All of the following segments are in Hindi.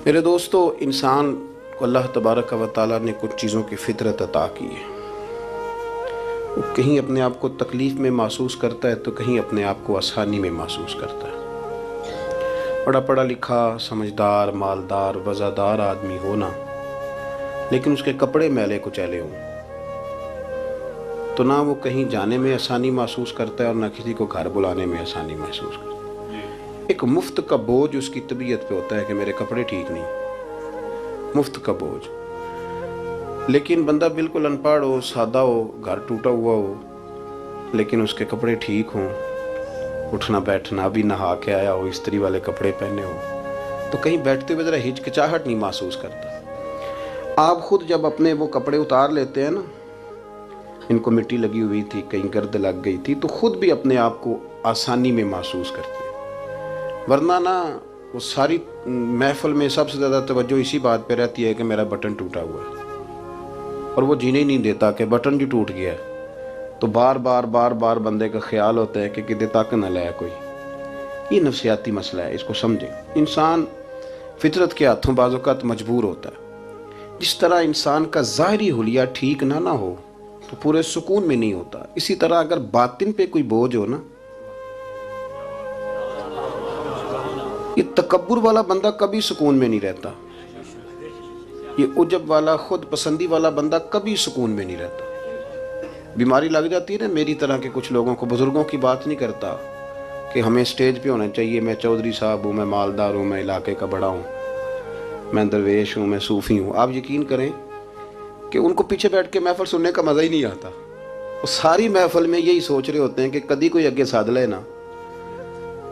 मेरे दोस्तों, इंसान को अल्लाह तबारक व तआला ने कुछ चीज़ों की फितरत अता की है। वो कहीं अपने आप को तकलीफ़ में महसूस करता है तो कहीं अपने आप को आसानी में महसूस करता है। बड़ा पढ़ा लिखा, समझदार, मालदार, वज़ादार आदमी होना, लेकिन उसके कपड़े मैले कुचैले हों तो ना वो कहीं जाने में आसानी महसूस करता है और ना किसी को घर बुलाने में आसानी महसूस करता है। एक मुफ्त का बोझ उसकी तबीयत पे होता है कि मेरे कपड़े ठीक नहीं, मुफ्त का बोझ। लेकिन बंदा बिल्कुल अनपढ़ हो, सादा हो, घर टूटा हुआ हो, लेकिन उसके कपड़े ठीक हों, उठना बैठना भी नहा के आया हो, इस्त्री वाले कपड़े पहने हो, तो कहीं बैठते हुए ज़रा हिचकिचाहट नहीं महसूस करता। आप खुद जब अपने वो कपड़े उतार लेते हैं ना, इनको मिट्टी लगी हुई थी, कहीं गर्द लग गई थी, तो खुद भी अपने आप को आसानी में महसूस करते हैं। वरना ना वो सारी महफिल में सबसे ज़्यादा तवज्जो इसी बात पे रहती है कि मेरा बटन टूटा हुआ है, और वो जीने नहीं देता कि बटन जो टूट गया है। तो बार बार बंदे का ख्याल होता है कि किधर तक न लाया कोई। ये नफसियाती मसला है, इसको समझें। इंसान फितरत के हाथों बाज़-औक़ात मजबूर होता है। जिस तरह इंसान का ज़ाहिरी हुलिया ठीक ना हो तो पूरे सुकून में नहीं होता, इसी तरह अगर बातिन पे कोई बोझ हो ना, ये तकब्बुर वाला बंदा कभी सुकून में नहीं रहता। ये उजब वाला, खुद पसंदी वाला बंदा कभी सुकून में नहीं रहता। बीमारी लग जाती है ना मेरी तरह के कुछ लोगों को। बुजुर्गों की बात नहीं करता कि हमें स्टेज पे होना चाहिए, मैं चौधरी साहब हूँ, मैं मालदार हूँ, मैं इलाके का बड़ा हूँ, मैं दरवेश हूँ, मैं सूफ़ी हूँ। आप यकीन करें कि उनको पीछे बैठ के महफिल सुनने का मज़ा ही नहीं आता। वो सारी महफिल में यही सोच रहे होते हैं कि कभी कोई आगे साध ले ना।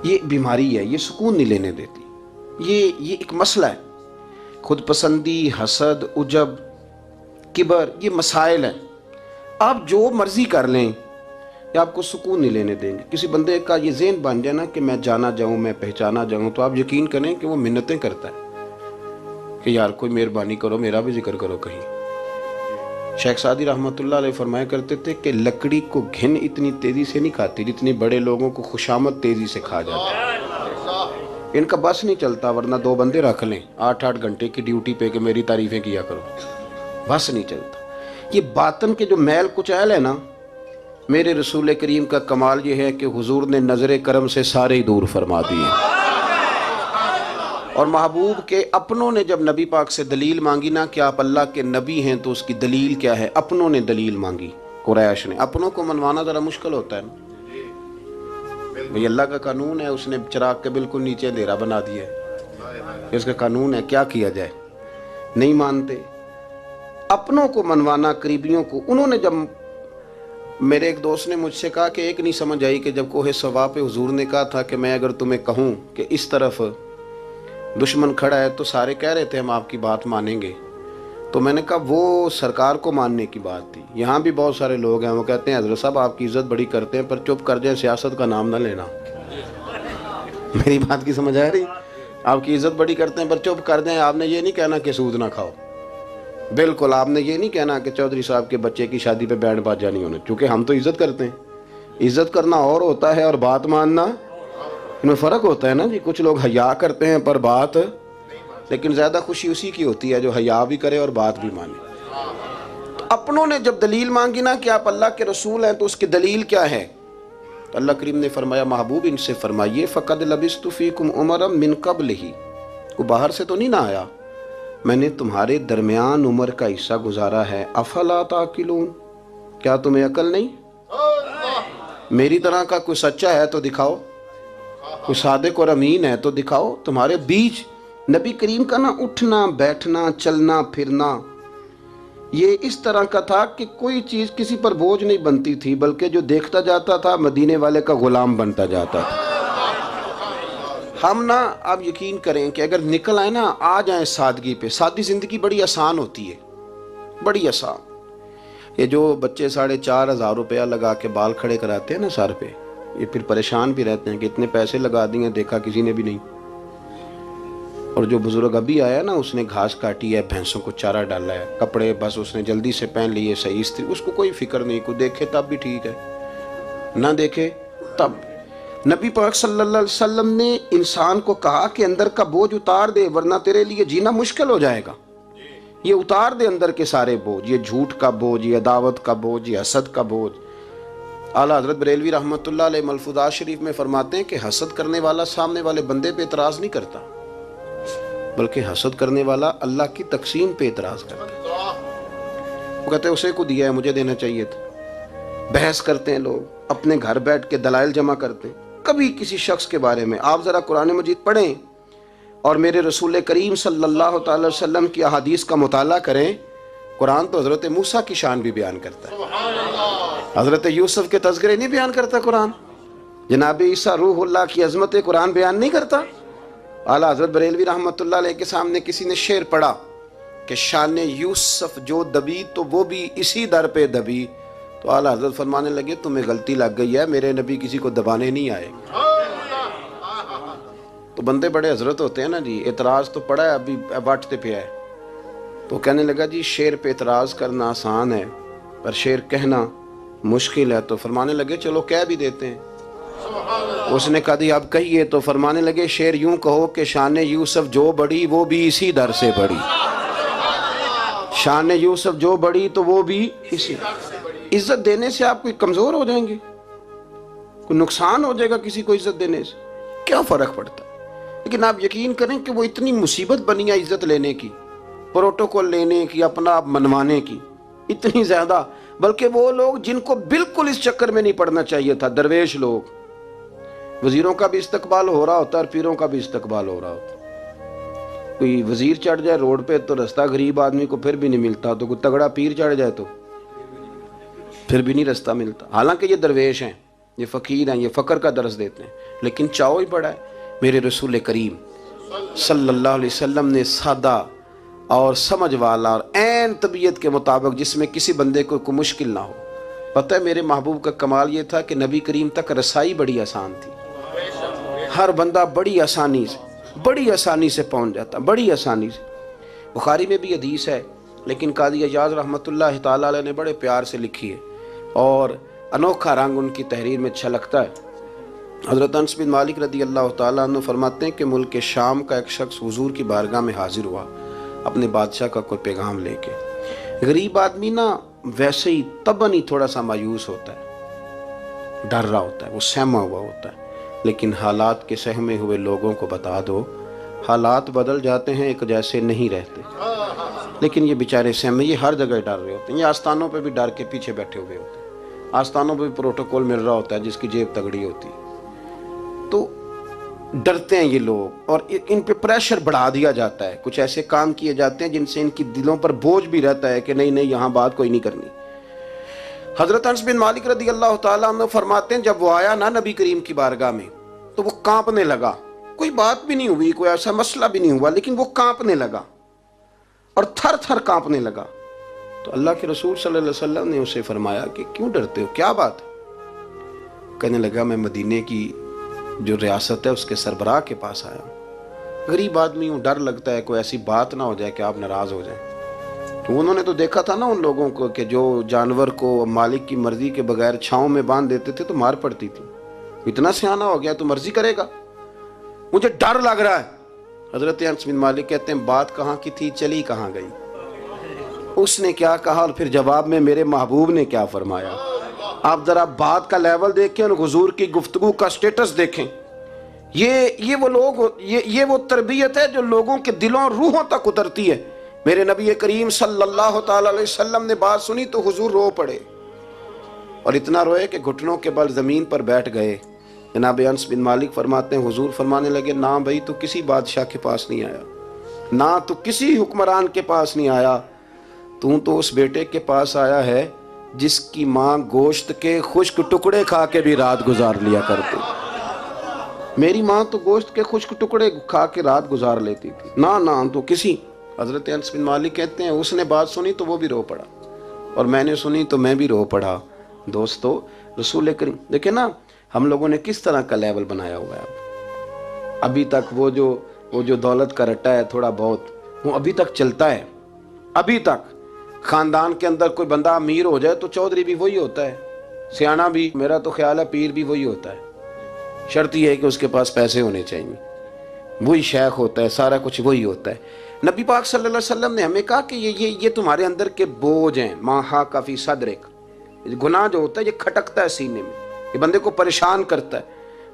ये बीमारी है, ये सुकून नहीं लेने देती। ये एक मसला है। खुद पसंदी, हसद, उजब, किबर, ये मसाइल हैं। आप जो मर्जी कर लें, ये आपको सुकून नहीं लेने देंगे। किसी बंदे का ये ज़हन बन जाए ना कि मैं जाना जाऊँ, मैं पहचाना जाऊँ, तो आप यकीन करें कि वो मिन्नतें करता है कि यार कोई मेहरबानी करो, मेरा भी जिक्र करो कहीं। शेख सादी रहमतुल्लाह अलैह फरमाया करते थे कि लकड़ी को घिन इतनी तेज़ी से नहीं खाती जितनी बड़े लोगों को खुशामद तेज़ी से खा जाती है। इनका बस नहीं चलता, वरना दो बंदे रख लें 8-8 घंटे की ड्यूटी पे कि मेरी तारीफ़ें किया करो, बस नहीं चलता। ये बातन के जो मैल कुचैल है ना, मेरे रसूल करीम का कमाल ये है कि हुजूर ने नज़र करम से सारे ही दूर फरमा दिए। और महबूब के अपनों ने जब नबी पाक से दलील मांगी ना कि आप अल्लाह के नबी हैं, तो उसकी दलील क्या है, अपनों ने दलील मांगी। कुरैश ने, अपनों को मनवाना ज़रा मुश्किल होता है ना भाई, अल्लाह का कानून है, उसने चिराग के बिल्कुल नीचे अंधेरा बना दिया है, इसका कानून है, क्या किया जाए। नहीं मानते। अपनों को मनवाना, करीबियों को। उन्होंने जब, मेरे एक दोस्त ने मुझसे कहा कि एक नहीं समझ आई कि जब कोहे सवा पे हुजूर ने कहा था कि मैं अगर तुम्हें कहूँ कि इस तरफ दुश्मन खड़ा है तो सारे कह रहे थे हम आपकी बात मानेंगे, तो मैंने कहा वो सरकार को मानने की बात थी। यहाँ भी बहुत सारे लोग हैं वो कहते हैं हज़रत साहब आपकी इज़्ज़त बड़ी करते हैं, पर चुप कर जाए, सियासत का नाम ना लेना। मेरी बात की समझ आ रही? आपकी इज़्ज़त बड़ी करते हैं पर चुप कर जाए। आपने ये नहीं कहना कि सूद ना खाओ, बिल्कुल आपने ये नहीं कहना कि चौधरी साहब के बच्चे की शादी पे बैंड बाजा नहीं होना, क्योंकि हम तो इज़्ज़त करते हैं। इज़्ज़त करना और होता है और बात मानना, इनमें फ़र्क होता है ना जी। कुछ लोग हया करते हैं पर बात, लेकिन ज़्यादा खुशी उसी की होती है जो हया भी करे और बात भी माने। तो अपनों ने जब दलील मांगी ना कि आप अल्लाह के रसूल हैं, तो उसकी दलील क्या है, तो अल्लाह करीम ने फरमाया महबूब इनसे फरमाइए फ़क़द लबिस्तु फ़ीकुम उमरम मिन क़ब्लिही, को बाहर से तो नहीं ना आया, मैंने तुम्हारे दरमियान उम्र का हिस्सा गुजारा है। अफ़ला ताक़िलून, क्या तुम्हें अकल नहीं? मेरी तरह का कोई सच्चा है तो दिखाओ, कोई सादिक और अमीन है तो दिखाओ। तुम्हारे बीच नबी करीम का ना उठना बैठना, चलना फिरना, ये इस तरह का था कि कोई चीज़ किसी पर बोझ नहीं बनती थी, बल्कि जो देखता जाता था मदीने वाले का गुलाम बनता जाता था। हम ना, आप यकीन करें कि अगर निकल आए ना, आ जाए सादगी पे, सादी ज़िंदगी बड़ी आसान होती है, बड़ी आसान। ये जो बच्चे 4,500 रुपया लगा के बाल खड़े कराते हैं ना सर पे, ये फिर परेशान भी रहते हैं कि इतने पैसे लगा दिए, देखा किसी ने भी नहीं। और जो बुजुर्ग अभी आया ना, उसने घास काटी है, भैंसों को चारा डाला है, कपड़े बस उसने जल्दी से पहन लिए, सही इस्त्री, उसको कोई फिक्र नहीं, कोई देखे तब भी ठीक है, ना देखे तब। नबी पाक सल्लल्लाहु अलैहि वसल्लम ने इंसान को कहा कि अंदर का बोझ उतार दे वरना तेरे लिए जीना मुश्किल हो जाएगा। ये उतार दे अंदर के सारे बोझ, ये झूठ का बोझ, ये अदावत का बोझ, ये हसद का बोझ। आला हजरत बरेलवी रहमतुल्लाह अलैह मलफूजात शरीफ में फरमाते हैं कि हसद करने वाला सामने वाले बंदे पे एतराज़ नहीं करता, बल्कि हसद करने वाला अल्लाह की तकसीम पे एतराज़ करता है। वो कहते हैं उसे को दिया है, मुझे देना चाहिए था। बहस करते हैं लोग, अपने घर बैठ के दलाइल जमा करते हैं। कभी किसी शख्स के बारे में आप ज़रा कुरान मजीद पढ़ें और मेरे रसूल करीम सल्लल्लाहु अलैहि वसल्लम की अहादीस का मुताला करें। कुरान तो हज़रत मूसा की शान भी बयान करता है, हज़रत यूसुफ के तज़किरे नहीं बयान करता कुरान। जनाब ईसा रूहुल्लाह की अज़मत कुरान बयान नहीं करता। आला हज़रत बरेलवी रहमतुल्लाह अलैह के सामने किसी ने शेर पढ़ा कि शान यूसुफ जो दबी तो वो भी इसी दर पे दबी, तो आला हज़रत फरमाने लगे तुम्हें गलती लग गई है, मेरे नबी किसी को दबाने नहीं आए। तो बंदे बड़े हजरत होते हैं ना जी, एतराज़ तो पड़ा है अभी बांटते पे है। तो कहने लगा जी शेर पे एतराज़ करना आसान है पर शेर कहना मुश्किल है। तो फरमाने लगे चलो कह भी देते हैं। उसने कहा दी आप कहिए। तो फरमाने लगे शेर यूं कहो कि शान यूसुफ जो बड़ी वो भी इसी दर से बड़ी। शान यूसुफ जो बड़ी तो वो भी इसी। इज्जत देने से आप कोई कमजोर हो जाएंगे, कोई नुकसान हो जाएगा किसी को इज्जत देने से, क्या फर्क पड़ता है। लेकिन आप यकीन करें कि वो इतनी मुसीबत बनी है इज्जत लेने की, प्रोटोकॉल लेने की, अपना आप मनवाने की, इतनी ज्यादा। बल्कि वो लोग जिनको बिल्कुल इस चक्कर में नहीं पड़ना चाहिए था, दरवेश लोग, वजीरों का भी इस्तकबाल हो रहा होता है और पीरों का भी इस्तकबाल हो रहा होता है। कोई वजीर चढ़ जाए रोड पे तो रास्ता गरीब आदमी को फिर भी नहीं मिलता, तो कोई तगड़ा पीर चढ़ जाए तो फिर भी नहीं रास्ता मिलता। हालांकि ये दरवेश हैं, ये फ़कीर हैं, ये फ़क्र का दर्स देते हैं, लेकिन चाव ही बड़ा है। मेरे रसूल करीम सल्लल्लाहु अलैहि वसल्लम ने सादा और समझ वाला और ऐन तबीयत के मुताबिक जिसमें किसी बंदे को कोई मुश्किल ना हो। पता है मेरे महबूब का कमाल ये था कि नबी करीम तक रसाई बड़ी आसान थी। हर बंदा बड़ी आसानी से पहुंच जाता, बड़ी आसानी से। बुखारी में भी हदीस है, लेकिन कादी अजाज रहमतुल्लाह ताला अलैह ने बड़े प्यार से लिखी है और अनोखा रंग उनकी तहरीर में छलकता है। हज़रत अनस बिन मालिक रदी अल्लाह ताला अन्हु फरमाते हैं कि मुल्क शाम का एक शख्स हुजूर की बारगाह में हाजिर हुआ अपने बादशाह का कोई पैगाम लेके। गरीब आदमी ना वैसे ही तबन ही थोड़ा सा मायूस होता है, डर रहा होता है, वो सहमा हुआ होता है। लेकिन हालात के सहमे हुए लोगों को बता दो, हालात बदल जाते हैं, एक जैसे नहीं रहते। लेकिन ये बेचारे सहमे, ये हर जगह डर रहे होते हैं। ये आस्थानों पे भी डर के पीछे बैठे हुए होते हैं, आस्थानों पे भी प्रोटोकॉल मिल रहा होता है जिसकी जेब तगड़ी होती है। तो डरते हैं ये लोग और इन पे प्रेशर बढ़ा दिया जाता है। कुछ ऐसे काम किए जाते हैं जिनसे इनकी दिलों पर बोझ भी रहता है कि नहीं नहीं यहाँ बात कोई नहीं करनी। हजरत अनस बिन मालिक रदी अल्लाह ताला अन्हु फरमाते हैं जब वो आया ना नबी करीम की बारगाह में तो वो कांपने लगा। कोई बात भी नहीं हुई, कोई ऐसा मसला भी नहीं हुआ, लेकिन वो कांपने लगा और थर थर कांपने लगा। तो अल्लाह के रसूल सल्लल्लाहु अलैहि वसल्लम ने उसे फरमाया कि क्यों डरते हो, क्या बात। कहने लगा मैं मदीने की जो रियासत है उसके सरबराह के पास आया हूँ। गरीब आदमी हूँ, डर लगता है कोई ऐसी बात ना हो जाए कि आप नाराज हो जाएं। तो उन्होंने तो देखा था ना उन लोगों को कि जो जानवर को मालिक की मर्जी के बगैर छांव में बांध देते थे तो मार पड़ती थी। इतना सियाना हो गया तो मर्जी करेगा, मुझे डर लग रहा है। हजरत अनस बिन मालिक कहते हैं बात कहाँ की थी, चली कहाँ गई। उसने क्या कहा और फिर जवाब में मेरे महबूब ने क्या फरमाया। आप जरा बात का लेवल देखें और हुजूर की गुफ्तगू का स्टेटस देखें। ये वो लोग, ये वो तरबियत है जो लोगों के दिलों और रूहों तक उतरती है। मेरे नबी करीम सल्लल्लाहु ताला अलैहि वसल्लम ने बात सुनी तो हुजूर रो पड़े और इतना रोए कि घुटनों के बल जमीन पर बैठ गए। जनाब अनस बिन मालिक फरमाते हैं हुजूर फरमाने लगे ना भाई तू किसी बादशाह के पास नहीं आया, ना तू किसी हुक्मरान के पास नहीं आया, तू तो उस बेटे के पास आया है जिसकी माँ गोश्त के खुश्क टुकड़े खा के भी रात गुजार लिया करती। मेरी माँ तो गोश्त के खुश्क टुकड़े खा के रात गुजार लेती थी, ना तो किसी। हजरत अनस बिन मालिक कहते हैं उसने बात सुनी तो वो भी रो पड़ा और मैंने सुनी तो मैं भी रो पड़ा। दोस्तों रसूल करीम देखे ना हम लोगों ने किस तरह का लेवल बनाया हुआ है। अभी तक वो जो दौलत का रट्टा है थोड़ा बहुत वो अभी तक चलता है। अभी तक खानदान के अंदर कोई बंदा अमीर हो जाए तो चौधरी भी वही होता है, सियाना भी, मेरा तो ख्याल है पीर भी वही होता है। शर्त यह है कि उसके पास पैसे होने चाहिए, वही शेख होता है, सारा कुछ वही होता है। नबी पाक सल्लल्लाहु अलैहि वसल्लम ने हमें कहा कि ये तुम्हारे अंदर के बोझ हैं, माहा काफी सदरिक। गुनाह जो होता है ये खटकता है सीने में, ये बंदे को परेशान करता है,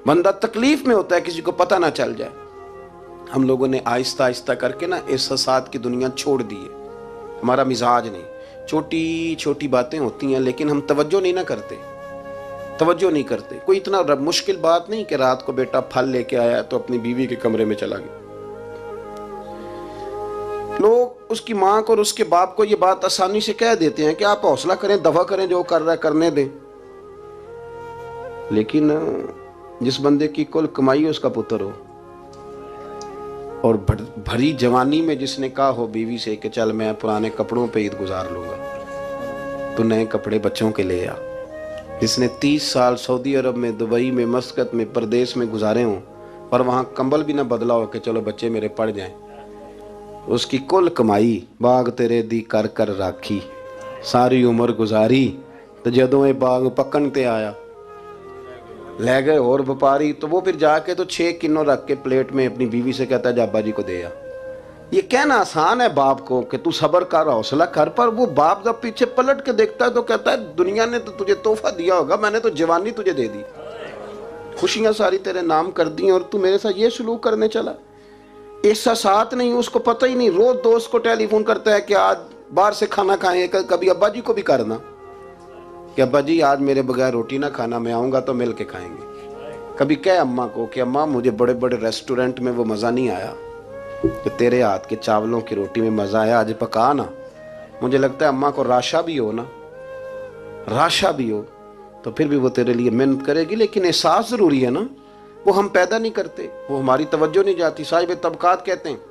बंदा तकलीफ में होता है, किसी को पता ना चल जाए। हम लोगों ने आहिस्ता आहिस्ता करके ना एहसासात की दुनिया छोड़ दी है, हमारा मिजाज नहीं। छोटी छोटी बातें होती हैं लेकिन हम तवज्जो नहीं ना करते, तवज्जो नहीं करते। कोई इतना मुश्किल बात नहीं कि रात को बेटा फल लेके आया तो अपनी बीवी के कमरे में चला गया। लोग उसकी माँ को और उसके बाप को ये बात आसानी से कह देते हैं कि आप हौसला करें, दफा करें, जो कर रहा है करने दें। लेकिन जिस बंदे की कुल कमाई उसका पुत्र हो और भरी जवानी में जिसने कहा हो बीवी से कि चल मैं पुराने कपड़ों पे ईद गुजार लूंगा, तो नए कपड़े बच्चों के ले आ, जिसने 30 साल सऊदी अरब में, दुबई में, मस्कत में, परदेश में गुजारे हों और वहाँ कंबल भी ना बदला हो कि चलो बच्चे मेरे पड़ जाएं, उसकी कुल कमाई बाग तेरे दी कर कर राखी, सारी उम्र गुजारी, तो जदों ये बाग पकन ते आया ले गए और व्यापारी, तो वो फिर जाके तो 6 किलो रख के प्लेट में अपनी बीवी से कहता है जाबा जी को दे आ। ये कहना आसान है बाप को कि तू सब्र कर, हौसला कर, पर वो बाप जब पीछे पलट के देखता है तो कहता है दुनिया ने तो तुझे तोहफा दिया होगा, मैंने तो जवानी तुझे दे दी, खुशियां सारी तेरे नाम कर दी और तू मेरे साथ ये सलूक करने चला। ऐसा साथ नहीं, उसको पता ही नहीं। रोज दोस्त को टेलीफोन करता है कि आज बाहर से खाना खाएं, कभी अब्बा जी को भी करना कि अब्बा जी आज मेरे बगैर रोटी ना खाना, मैं आऊँगा तो मिल के खाएंगे। कभी कह अम्मा को कि अम्मा मुझे बड़े बड़े रेस्टोरेंट में वो मज़ा नहीं आया कि तेरे हाथ के चावलों की रोटी में मज़ा आया, आज पका ना। मुझे लगता है अम्मा को राशा भी हो ना, राशा भी हो तो फिर भी वो तेरे लिए मेहनत करेगी, लेकिन एहसास ज़रूरी है ना, वो हम पैदा नहीं करते, वो हमारी तवज्जो नहीं जाती। साहिब तबकात कहते हैं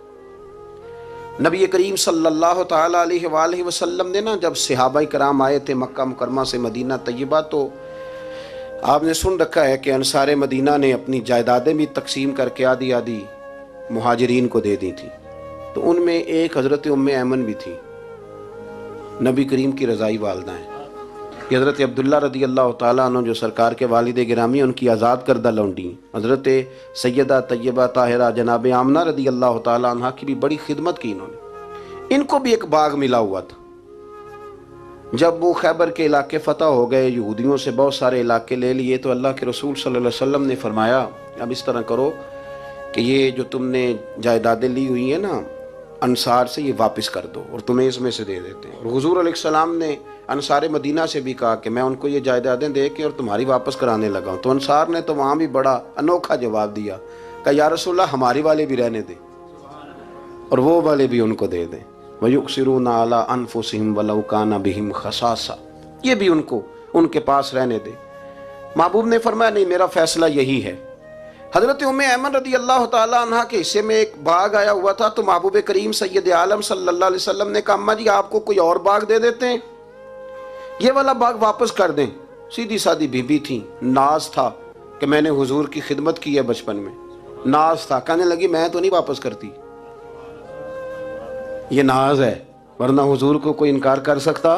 नबी करीम सल्लल्लाहु ताला अलैहि वसल्लम ने ना जब सहाबा कराम आए थे मक्का मुकरमा से मदीना तय्यबा, तो आपने सुन रखा है कि अंसार मदीना ने अपनी जायदादें भी तकसीम करके आधी आधी मुहाजिरीन को दे दी थी। तो उनमें एक हज़रत उम्मे ऐमन भी थी, नबी करीम की रज़ाई वालदा हैं। कि हज़रत अब्दुल्ला रदी अल्लाह ताला अन्हु जो सरकार के वालिद गिरामी, उनकी आज़ाद करदा लौंडी हज़रत सैयदा तय्यबा ताहिरा जनाब आमना रदी अल्लाह ताला अन्हा की भी बड़ी खिदमत की इन्होंने। इनको भी एक बाग मिला हुआ था। जब वो खैबर के इलाके फ़तह हो गए, यहूदियों से बहुत सारे इलाके ले लिए, तो अल्लाह के रसूल सल्लल्लाहु अलैहि वसल्लम ने फरमाया अब इस तरह करो कि ये जो तुमने जायदादें ली हुई हैं ना अंसार से, ये वापस कर दो और तुम्हें इसमें से दे देते हैं। और हुजूर अलैहिस्सलाम ने अंसार मदीना से भी कहा कि मैं उनको ये जायदादें दे के और तुम्हारी वापस कराने लगा हूँ। तो अंसार ने तो वहाँ भी बड़ा अनोखा जवाब दिया कि या रसूलल्लाह हमारी वाले भी रहने दें और वो वाले भी उनको दे दें। वयुक्सिरूना अला अनफुसिहिम वलौ काना बिहिम खसासा, ये भी उनको उनके पास रहने दे। महबूब ने फरमाया नहीं, मेरा फैसला यही है। हज़रत उम्मे ऐमन रदी अल्लाह ताला अन्हा के हिस्से में एक बाग आया हुआ था, तो महबूब करीम सैयद आलम सल्लल्लाहु अलैहि वसल्लम ने कहा अम्मा जी आपको कोई और बाग दे देते हैं, ये वाला बाग वापस कर दें। सीधी सादी बीबी थी, नाज था कि मैंने हुजूर की खिदमत की है बचपन में, नाज था। कहने लगी मैं तो नहीं वापस करती, ये नाज है, वरना हुजूर को कोई इनकार कर सकता,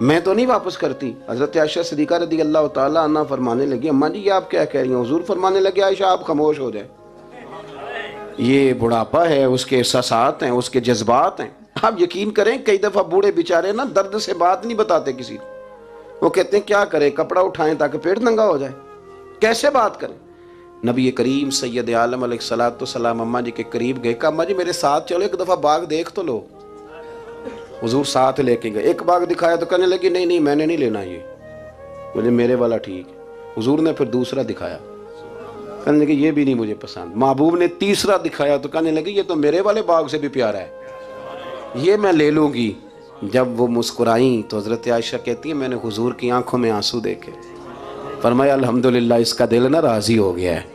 मैं तो नहीं वापस करती। हज़रत आयशा सिद्दीक़ा रदी अल्लाह ताला अन्हा फरमाने लगी अम्मा जी ये आप क्या कह रही हैं। हुजूर फरमाने लगे आयशा आप खामोश हो जाए, ये बुढ़ापा है, उसके एहसासात हैं, उसके जज्बात हैं। आप यकीन करें कई दफ़ा बूढ़े बेचारे ना दर्द से बात नहीं बताते किसी को, वो कहते हैं क्या करें, कपड़ा उठाएं ताकि पेट नंगा हो जाए, कैसे बात करें। नबी करीम सैयद आलम अलैहिस्सलाम अम्मा जी के करीब गए, कहा अम्मा जी मेरे साथ चलो, एक दफ़ा बाग देख तो लो। हुजूर साथ लेके गए, एक बाग दिखाया तो कहने लगी नहीं नहीं मैंने नहीं लेना, ये बोले मेरे वाला ठीक है। हुजूर ने फिर दूसरा दिखाया, कहने लगे ये भी नहीं मुझे पसंद। महबूब ने तीसरा दिखाया तो कहने लगी ये तो मेरे वाले बाग से भी प्यारा है, ये मैं ले लूँगी। जब वो मुस्कुराई तो हज़रत आयशा कहती है मैंने हुजूर की आंखों में आंसू देखे, फरमाया अल्हम्दुलिल्लाह इसका दिल ना राज़ी हो गया है।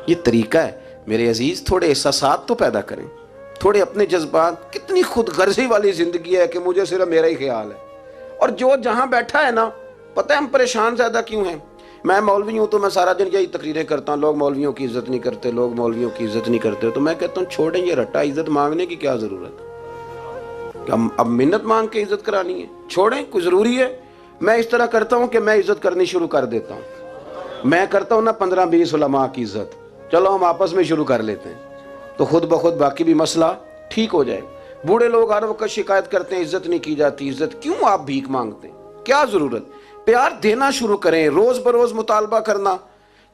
ये तरीका है मेरे अजीज़, थोड़े एहसासात तो पैदा करें, थोड़े अपने जज्बात। कितनी खुद गर्जी वाली ज़िंदगी है कि मुझे सिर्फ मेरा ही ख्याल है, और जो जहाँ बैठा है ना, पता है हम परेशान ज़्यादा क्यों हैं। मैं मौलवी हूँ तो मैं सारा दिन यही तकरीरें करता हूँ, लोग मौलवियों की इज़्ज़त नहीं करते, लोग मौलवियों की इज़्ज़त नहीं करते। तो मैं कहता हूँ छोड़ें ये रट्टा, इज़्ज़त मांगने की क्या ज़रूरत है, अब मिन्नत मांग के इज़्ज़त करानी है, छोड़ें, कोई ज़रूरी है। मैं इस तरह करता हूँ कि मैं इज़्ज़त करनी शुरू कर देता हूँ, मैं करता हूं ना 15-20 उलमा की इज्जत, चलो हम आपस में शुरू कर लेते हैं, तो खुद ब खुद बाकी भी मसला ठीक हो जाए। बूढ़े लोग हर वक्त शिकायत करते हैं इज्जत नहीं की जाती, इज्जत क्यों आप भीख मांगते हैं, क्या जरूरत? प्यार देना शुरू करें, रोज बरोज मुतालबा करना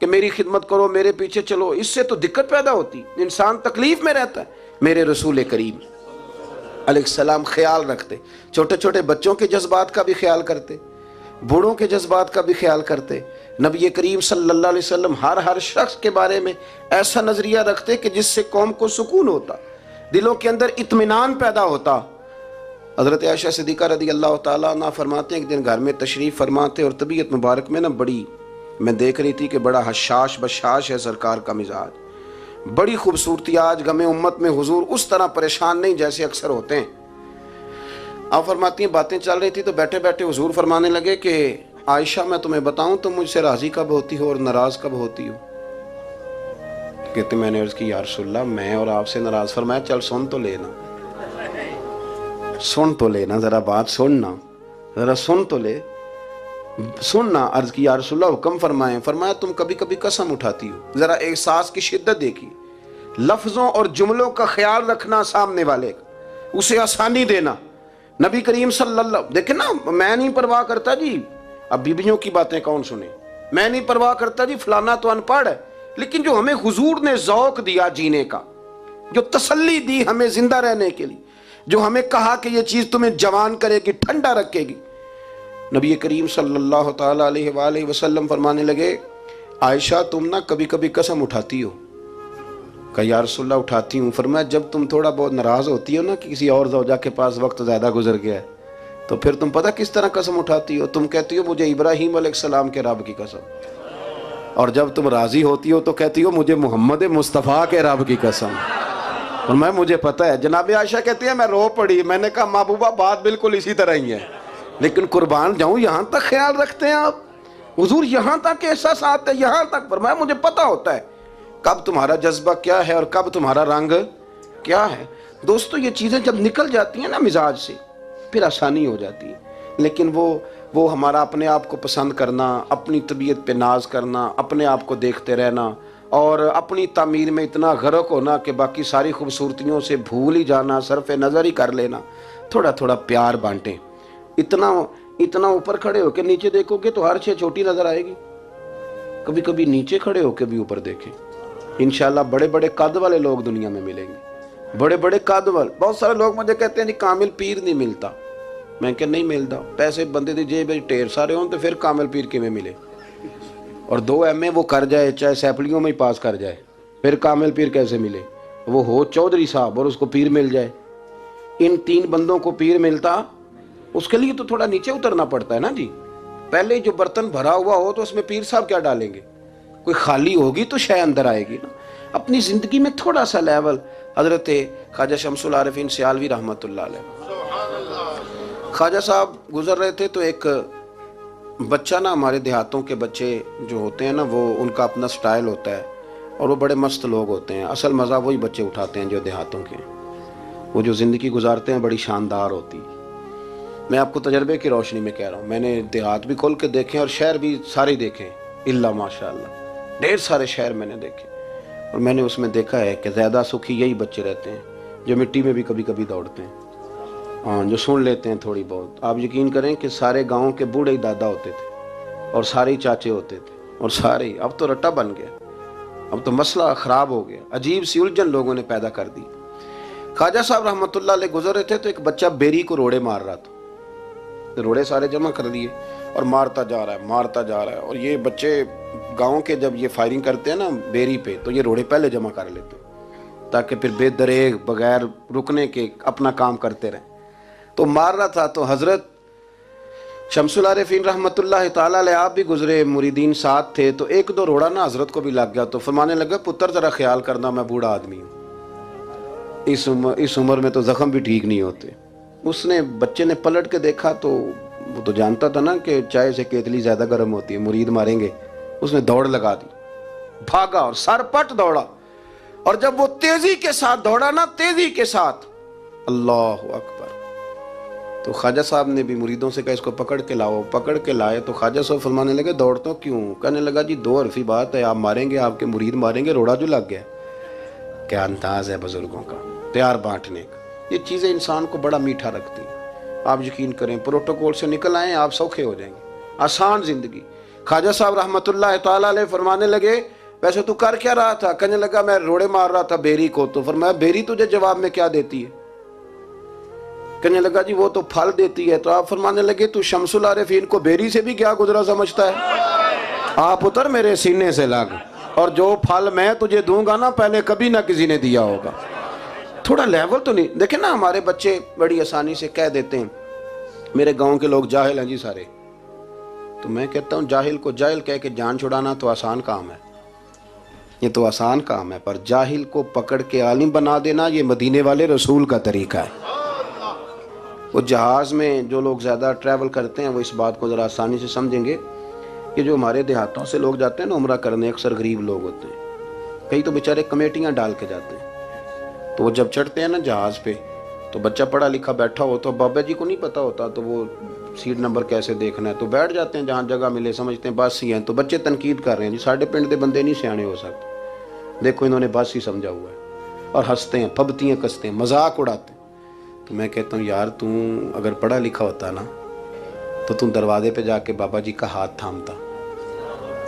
कि मेरी खिदमत करो, मेरे पीछे चलो, इससे तो दिक्कत पैदा होती, इंसान तकलीफ में रहता है। मेरे रसूल करीम अलैहिस्सलाम ख्याल रखते, छोटे छोटे बच्चों के जज्बात का भी ख्याल करते, बूढ़ों के जज्बात का भी ख्याल करते। नबी करीम सल्लल्लाहु अलैहि वसल्लम हर शख्स के बारे में ऐसा नजरिया रखते कि जिससे कौम को सुकून होता, दिलों के अंदर इत्मीनान पैदा होता। हजरत आयशा सिद्दीका रदी अल्लाह ताला अन्हा फरमाते हैं, एक दिन घर में तशरीफ़ फरमाते और तबीयत मुबारक में ना बड़ी, मैं देख रही थी कि बड़ा हशाश बशाश है सरकार का मिजाज, बड़ी खूबसूरती। आज गमे उम्मत में हुजूर उस तरह परेशान नहीं जैसे अक्सर होते हैं। आप फरमाती हैं बातें चल रही थी तो बैठे बैठे हुजूर फरमाने लगे कि आयशा मैं तुम्हें बताऊं तो मुझसे राजी कब होती हो और नाराज कब होती हो? कहते मैंने अर्ज की या रसूलल्लाह मैं और आपसे नाराज। फरमाया चल सुन तो लेना, सुन तो लेना, जरा बात सुनना, जरा सुन तो ले, सुनना। अर्ज की या रसूलल्लाह हुक्म फरमाए। फरमाया तुम कभी कभी कसम उठाती हो, जरा एहसास की शिद्दत देखी, लफ्जों और जुमलों का ख्याल रखना, सामने वाले का उसे आसानी देना। नबी करीम सल्लल्लाहु, देखे ना, मैं नहीं परवाह करता जी, अब बीबियों की बातें कौन सुने, मैं नहीं परवाह करता जी फलाना तो अनपढ़ है, लेकिन जो हमें हुजूर ने ज़ौक़ दिया जीने का, जो तसल्ली दी हमें जिंदा रहने के लिए, जो हमें कहा कि ये चीज़ तुम्हें जवान करेगी, ठंडा रखेगी। नबी करीम सल्लल्लाहु ताला अलैहि वसल्लम फरमाने लगे आयशा तुम ना कभी कभी कसम उठाती हो? कहा या रसूलल्लाह उठाती हूँ। फरमाया जब तुम थोड़ा बहुत नाराज़ होती हो ना कि किसी और ज़ौजा के पास वक्त ज़्यादा गुजर गया है, तो फिर तुम पता किस तरह कसम उठाती हो? तुम कहती हो मुझे इब्राहीम अलैहिस्सलाम के रब की कसम, और जब तुम राज़ी होती हो तो कहती हो मुझे मोहम्मद मुस्तफ़ा के रब की कसम। और मैं मुझे पता है। जनाब आयशा कहती है मैं रो पड़ी, मैंने कहा महबूबा बात बिल्कुल इसी तरह ही है, लेकिन कुर्बान जाऊँ यहाँ तक ख्याल रखते हैं आप, हुजूर यहाँ तक एहसास आता है, यहाँ तक। फरमाया मुझे पता होता है कब तुम्हारा जज्बा क्या है और कब तुम्हारा रंग क्या है। दोस्तों ये चीज़ें जब निकल जाती हैं ना मिजाज से, फिर आसानी हो जाती है। लेकिन वो हमारा अपने आप को पसंद करना, अपनी तबीयत पे नाज करना, अपने आप को देखते रहना और अपनी तामीर में इतना गर्क होना कि बाकी सारी खूबसूरतियों से भूल ही जाना, सरफ नज़र ही कर लेना। थोड़ा थोड़ा प्यार बांटें। इतना ऊपर खड़े होकर नीचे देखोगे तो हर चीज़ छोटी नज़र आएगी। कभी कभी नीचे खड़े होकर भी ऊपर देखें, इंशाल्लाह बड़े बड़े कद वाले लोग दुनिया में मिलेंगे, बड़े बड़े कद वाले। बहुत सारे लोग मुझे कहते हैं जी कामिल पीर नहीं मिलता। मैं क्या नहीं मिलता? पैसे बंदे की जेब में ढेर सारे हों तो फिर कामिल पीर किमें मिले? और 2 MA वो कर जाए, चाहे सैपलियों में ही पास कर जाए, फिर कामिल पीर कैसे मिले? वो हो चौधरी साहब और उसको पीर मिल जाए। इन 3 बंदों को पीर मिलता, उसके लिए तो थोड़ा नीचे उतरना पड़ता है ना जी। पहले जो बर्तन भरा हुआ हो तो उसमें पीर साहब क्या डालेंगे? कोई खाली होगी तो शायद अंदर आएगी ना। अपनी ज़िंदगी में थोड़ा सा लेवल। हज़रत ख्वाजा शमसुल आरिफीन सियालवी रहमतुल्लाह अलैह, ख्वाजा साहब गुजर रहे थे तो एक बच्चा ना, हमारे देहातों के बच्चे जो होते हैं ना, वो उनका अपना स्टाइल होता है और वो बड़े मस्त लोग होते हैं। असल मज़ा वही बच्चे उठाते हैं जो देहातों के, वो जो ज़िंदगी गुजारते हैं बड़ी शानदार होती है। मैं आपको तजर्बे की रोशनी में कह रहा हूँ, मैंने देहात भी खोल के देखे और शहर भी सारे देखे, इल्ला माशाअल्लाह ढेर सारे शहर मैंने देखे। और मैंने उसमें देखा है कि ज़्यादा सुखी यही बच्चे रहते हैं जो मिट्टी में भी कभी कभी दौड़ते हैं, हाँ, जो सुन लेते हैं थोड़ी बहुत। आप यकीन करें कि सारे गांव के बूढ़े ही दादा होते थे और सारे ही चाचे होते थे और सारे ही। अब तो रट्टा बन गया, अब तो मसला ख़राब हो गया, अजीब सी उलझन लोगों ने पैदा कर दी। ख्वाजा साहब रहमतुल्लाह अलैह गुजर रहे थे तो एक बच्चा बेरी को रोड़े मार रहा था, तो रोड़े सारे जमा कर दिए और मारता जा रहा है, मारता जा रहा है। और ये बच्चे गांव के जब ये फायरिंग करते हैं ना बेरी पे, तो ये रोड़े पहले जमा कर लेते हैं ताकि फिर बेदरेग बगैर रुकने के अपना काम करते रहें। तो मार रहा था तो हज़रत शमसुल आरिफीन रहमतुल्लाह ताला अलैह आप भी गुजरे, मुरीदीन साथ थे, तो 1-2 रोड़ा ना हज़रत को भी लग गया। तो फरमाने लगा पुत्र ज़रा ख्याल करना, मैं बूढ़ा आदमी हूँ, इस उम्र में तो ज़ख्म भी ठीक नहीं होते। उसने बच्चे ने पलट के देखा तो वो तो जानता था ना कि चाय से केतली ज़्यादा गर्म होती है, मुरीद मारेंगे। उसने दौड़ लगा दी, भागा और सरपट दौड़ा। और जब वो तेजी के साथ दौड़ा ना, तेजी के साथ, अल्लाह अकबर, तो ख्वाजा साहब ने भी मुरीदों से कहा इसको पकड़ के लाओ। पकड़ के लाए तो ख्वाजा साहब फरमाने लगे दौड़ते हो क्यों? कहने लगा जी 2 हरफी बात है, आप मारेंगे, आपके मुरीद मारेंगे, रोड़ा जो लग गया। क्या अंदाज है बुजुर्गों का, प्यार बांटने का। ये चीज़ें इंसान को बड़ा मीठा रखती हैं। आप यकीन करें, प्रोटोकॉल से निकल आए आप सौखे हो जाएंगे, आसान जिंदगी। ख्वाजा साहब रहमतुल्लाह तआला अलैह फरमाने लगे वैसे तू कर क्या रहा था? कहने लगा मैं रोड़े मार रहा था बेरी को। तो फरमाया बेरी तुझे जवाब में क्या देती है? कहने लगा जी वो तो फल देती है। तो आप फरमाने लगे तू शमसुल आरिफीन को बेरी से भी क्या गुजरा समझता है? आप उतर मेरे सीने से लग, और जो फल मैं तुझे दूंगा ना पहले कभी ना किसी ने दिया होगा। थोड़ा लेवल तो नहीं देखे ना। हमारे बच्चे बड़ी आसानी से कह देते हैं मेरे गांव के लोग जाहिल हैं जी सारे। तो मैं कहता हूं जाहिल को जाहिल कह के जान छुड़ाना तो आसान काम है, ये तो आसान काम है, पर जाहिल को पकड़ के आलिम बना देना ये मदीने वाले रसूल का तरीका है। वो जहाज़ में जो लोग ज़्यादा ट्रैवल करते हैं वो इस बात को ज़रा आसानी से समझेंगे कि जो हमारे देहातों से लोग जाते हैं ना उम्रा करने, अक्सर गरीब लोग होते हैं, कई तो बेचारे कमेटियाँ डाल के जाते हैं। तो वो जब चढ़ते हैं ना जहाज़ पे तो बच्चा पढ़ा लिखा बैठा हो तो बाबा जी को नहीं पता होता तो वो सीट नंबर कैसे देखना है, तो बैठ जाते हैं जहाँ जगह मिले, समझते हैं बस ही हैं। तो बच्चे तनकीद कर रहे हैं जी साढ़े पिंड के बंदे नहीं सियाने हो सकते, देखो इन्होंने बस ही समझा हुआ है, और हंसते हैं, फबतियाँ कसते हैं, मजाक उड़ाते हैं। तो मैं कहता हूँ यार तू अगर पढ़ा लिखा होता ना तो तू दरवाजे पे जाके बाबा जी का हाथ थामता,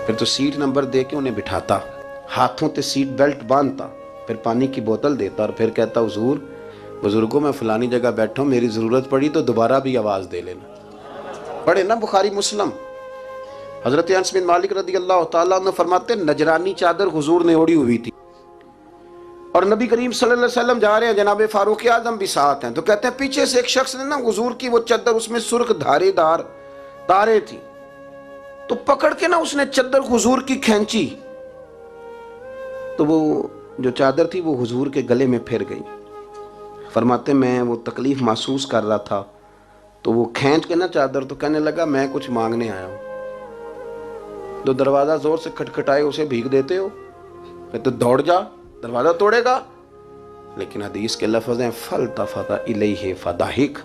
फिर तो सीट नंबर दे के उन्हें बिठाता, हाथों पे सीट बेल्ट बांधता, फिर पानी की बोतल देता और फिर कहता हुजूर बुजुर्गों मैं फलानी जगह बैठा हूँ, मेरी ज़रूरत पड़ी तो दोबारा भी आवाज़ दे लेना। पढ़े ना बुखारी मुस्लिम। हज़रत अनस बिन मालिक रज़ी अल्लाह तआला अन्हु फरमाते नजरानी चादर हुजूर ने ओढ़ी हुई थी और नबी करीम सल्लल्लाहु अलैहि वसल्लम जा रहे हैं, जनाब फारूक आजम भी साथ हैं। तो कहते हैं पीछे से एक शख्स ने ना हुजूर की वो चादर, उसमें सुर्ख धारेदार तारे थी, तो पकड़ के ना उसने चादर हुजूर की खींची, तो वो जो चादर थी वो हुजूर के गले में फिर गई। फरमाते मैं वो तकलीफ महसूस कर रहा था तो वो खींच के ना चादर, तो कहने लगा मैं कुछ मांगने आया हूँ। तो दरवाज़ा ज़ोर से खटखटाए उसे भीग देते हो, मैं तो दौड़ जा दरवाज़ा तोड़ेगा। लेकिन हदीस के लफ्ज़ हैं फल्तफ़त इलैहि फदाहिक।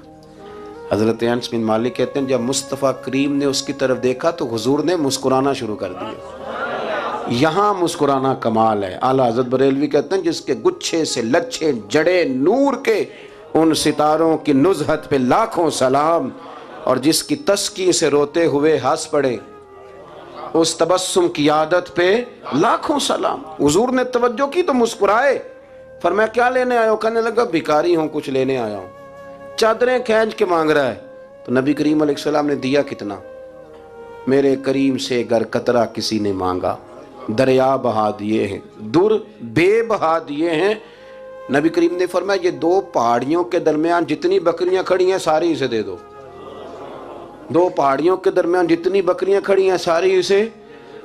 हज़रत अनस बिन मालिक कहते हैं जब मुस्तफ़ा करीम ने उसकी तरफ देखा तो हुजूर ने मुस्कुराना शुरू कर दिया। यहाँ मुस्कुराना कमाल है। आला हज़रत बरेलवी कहते हैं जिसके गुच्छे से लच्छे जड़े नूर के उन सितारों की नुज़हत पे लाखों सलाम, और जिसकी तस्की से रोते हुए हंस पड़े उस तबस्सुम की आदत पे लाखों सलाम। हुजूर ने तवज्जो की तो मुस्कुराए। फरमाया क्या लेने आए हो? कहने लगा भिखारी हूँ, कुछ लेने आया हूँ। चादरें खींच के मांग रहा है। तो नबी करीम अलैहिस्सलाम ने दिया कितना? मेरे करीम से गर कतरा किसी ने मांगा दरिया बहा दिए हैं, दुर बे बहा दिए हैं। नबी करीम ने फरमाया ये 2 पहाड़ियों के दरमियान जितनी बकरियां खड़ी हैं सारी इसे दे दो। 2 पहाड़ियों के दरमियान जितनी बकरियां खड़ी हैं सारी इसे।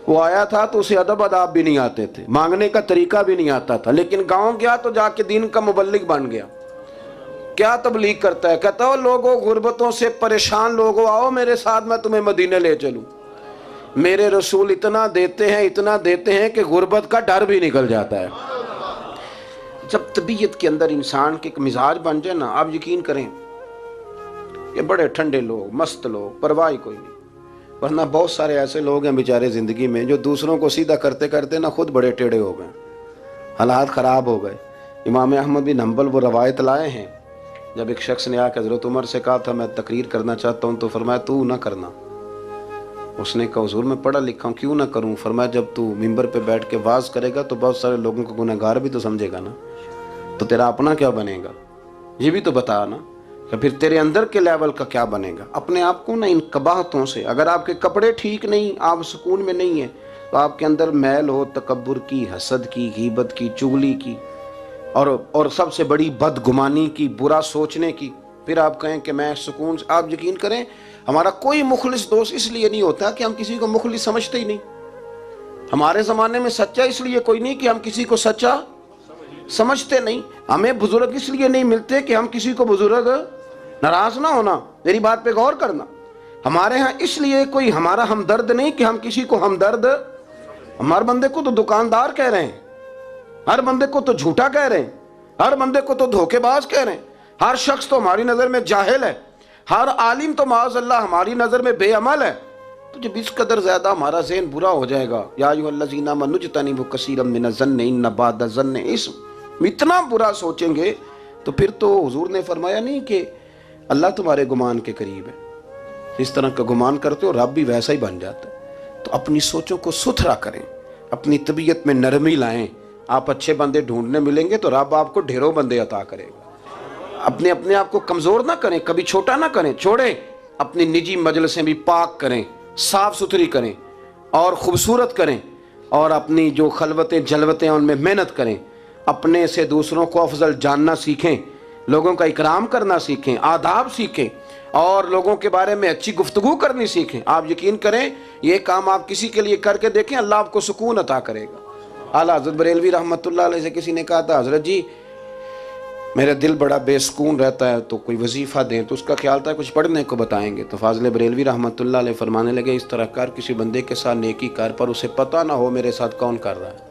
वो आया था तो उसे अदब अदाब भी नहीं आते थे, मांगने का तरीका भी नहीं आता था, लेकिन गांव गया तो जाके दीन का मुबल्लिग बन गया। क्या तबलीग करता है? कहता हो लोगों गुर्बतों से परेशान लोगों आओ मेरे साथ, मैं तुम्हें मदीने ले चलूं। मेरे रसूल इतना देते हैं कि गुर्बत का डर भी निकल जाता है। जब तबीयत के अंदर इंसान के मिजाज बन जाए ना, आप यकीन करें ये बड़े ठंडे लोग, मस्त लोग, परवाह कोई नहीं। वरना बहुत सारे ऐसे लोग हैं बेचारे ज़िंदगी में जो दूसरों को सीधा करते करते ना खुद बड़े टेढ़े हो गए, हालात ख़राब हो गए। इमाम अहमद बिन हंबल वो रवायत लाए हैं, जब एक शख्स ने आकर हज़रत उमर से कहा था मैं तकरीर करना चाहता हूँ, तो फरमाया तू ना करना। उसने कहा हुजूर मैं पढ़ा लिखा हूँ क्यों ना करूँ? फरमाया जब तू मिंबर पे बैठ के वाज करेगा तो बहुत सारे लोगों को गुनहगार भी तो समझेगा ना, तो तेरा अपना क्या बनेगा ये भी तो बता ना, या फिर तेरे अंदर के लेवल का क्या बनेगा। अपने आप को ना इन कबाहतों से, अगर आपके कपड़े ठीक नहीं, आप सुकून में नहीं है, तो आपके अंदर मैल हो तकब्बुर की, हसद की, गीबत की, चुगली की, और सबसे बड़ी बदगुमानी की, बुरा सोचने की, फिर आप कहें कि मैं सुकून। आप यकीन करें हमारा कोई मुखलिस दोस्त इसलिए नहीं होता कि हम किसी को मुखलिस समझते ही नहीं। हमारे ज़माने में सच्चा इसलिए कोई नहीं कि हम किसी को सच्चा समझते नहीं। हमें बुजुर्ग इसलिए नहीं मिलते कि हम किसी को बुजुर्ग नाराज ना होना। मेरी बात पे गौर करना। हमारे यहाँ इसलिए कोई हमारा हमदर्द नहीं कि हम किसी को हमदर्द, हमारे बंदे को तो दुकानदार कह रहे हैं, हर बंदे को तो झूठा कह रहे हैं, हर बंदे को तो धोखेबाज कह रहे हैं, हर शख्स तो हमारी नज़र में जाहिल है, हर आलिम तो माअज़ल्लाह हमारी नज़र में बेअमल है, तो जब इस कदर ज़्यादा हमारा ज़हन बुरा हो जाएगा, या अय्युहल्लज़ीना आमनू इज्तनिबू कसीरम मिनज़्ज़न्नि इन्न बअदज़्ज़न्नि इस्म, इतना बुरा सोचेंगे तो फिर तो हुजूर ने फरमाया नहीं कि अल्लाह तुम्हारे गुमान के करीब है, इस तरह का गुमान करते हो रब भी वैसा ही बन जाता है। तो अपनी सोचों को सुथरा करें, अपनी तबीयत में नरमी लाएं। आप अच्छे बंदे ढूंढने मिलेंगे तो रब आपको ढेरों बंदे अता करेगा। अपने आप को कमज़ोर ना करें, कभी छोटा ना करें, छोड़ें। अपनी निजी मजलिसें भी पाक करें, साफ़ सुथरी करें और ख़ूबसूरत करें, और अपनी जो खलवतें जलवतें उनमें मेहनत करें। अपने से दूसरों को अफजल जानना सीखें, लोगों का इकराम करना सीखें, आदाब सीखें और लोगों के बारे में अच्छी गुफ्तगू करनी सीखें। आप यकीन करें, ये काम आप किसी के लिए करके देखें, अल्लाह आपको सुकून अता करेगा। आला हज़रत बरेलवी रहमतुल्लाह अलैह से किसी ने कहा था, हज़रत जी मेरा दिल बड़ा बेसुकून रहता है, तो कोई वजीफ़ा दें। तो उसका ख्याल था कुछ पढ़ने को बताएंगे। तो फाज़िल बरेलवी रहमतुल्लाह अलैह फरमाने लगे, इस तरह कर, किसी बंदे के साथ नेकी कर, पर उसे पता ना हो मेरे साथ कौन कर रहा है,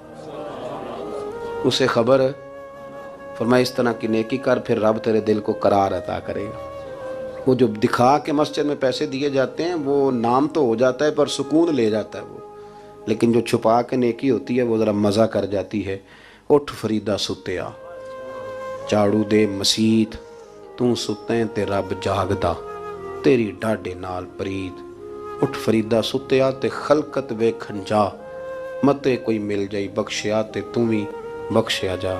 उसे खबर है। फरमाया इस तरह की नेकी कर, फिर रब तेरे दिल को करार अता करेगा। वो जो दिखा के मस्जिद में पैसे दिए जाते हैं वो नाम तो हो जाता है पर सुकून ले जाता है वो, लेकिन जो छुपा के नेकी होती है वो ज़रा मज़ा कर जाती है। उठ फरीदा सुत्या, झाड़ू दे मसीत, तू सुत्तें ते रब जागदा, तेरी डाडे नाल प्रीत। उठ फरीदा सुत्या ते खलकत वेखन जा, मते कोई मिल जाई बख्शिया ते तू भी बख्शिया जा।